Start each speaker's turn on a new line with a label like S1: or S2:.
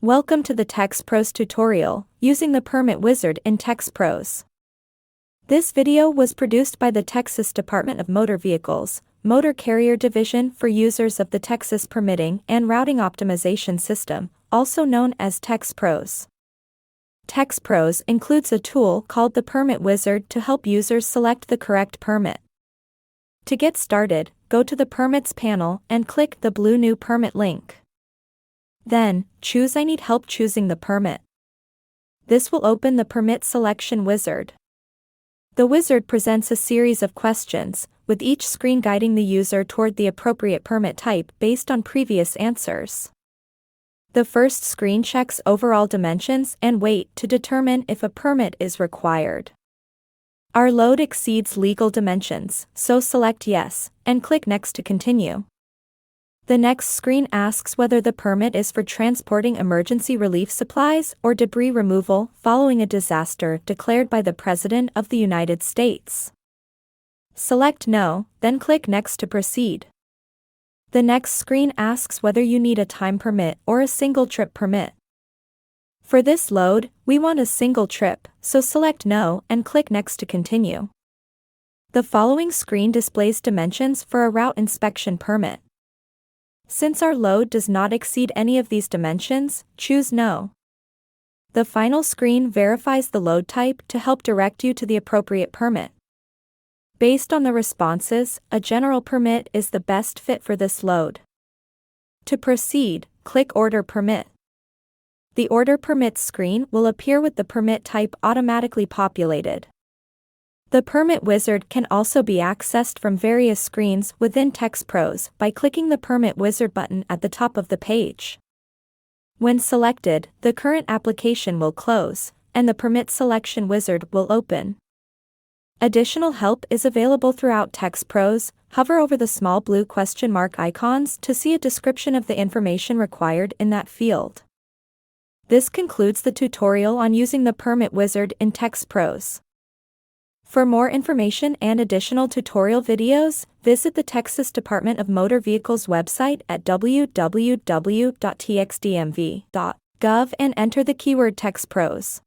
S1: Welcome to the TxPROS tutorial, using the Permit Wizard in TxPROS. This video was produced by the Texas Department of Motor Vehicles, Motor Carrier Division for users of the Texas Permitting and Routing Optimization System, also known as TxPROS. TxPROS includes a tool called the Permit Wizard to help users select the correct permit. To get started, go to the Permits panel and click the blue New Permit link. Then, choose I need help choosing the permit. This will open the Permit Selection Wizard. The wizard presents a series of questions, with each screen guiding the user toward the appropriate permit type based on previous answers. The first screen checks overall dimensions and weight to determine if a permit is required. Our load exceeds legal dimensions, so select Yes, and click Next to continue. The next screen asks whether the permit is for transporting emergency relief supplies or debris removal following a disaster declared by the President of the United States. Select No, then click Next to proceed. The next screen asks whether you need a time permit or a single trip permit. For this load, we want a single trip, so select No and click Next to continue. The following screen displays dimensions for a route inspection permit. Since our load does not exceed any of these dimensions, choose No. The final screen verifies the load type to help direct you to the appropriate permit. Based on the responses, a general permit is the best fit for this load. To proceed, click Order Permit. The Order Permit screen will appear with the permit type automatically populated. The Permit Wizard can also be accessed from various screens within TxPROS by clicking the Permit Wizard button at the top of the page. When selected, the current application will close, and the Permit Selection Wizard will open. Additional help is available throughout TxPROS. Hover over the small blue question mark icons to see a description of the information required in that field. This concludes the tutorial on using the Permit Wizard in TxPROS. For more information and additional tutorial videos, visit the Texas Department of Motor Vehicles website at www.txdmv.gov and enter the keyword TxPROS.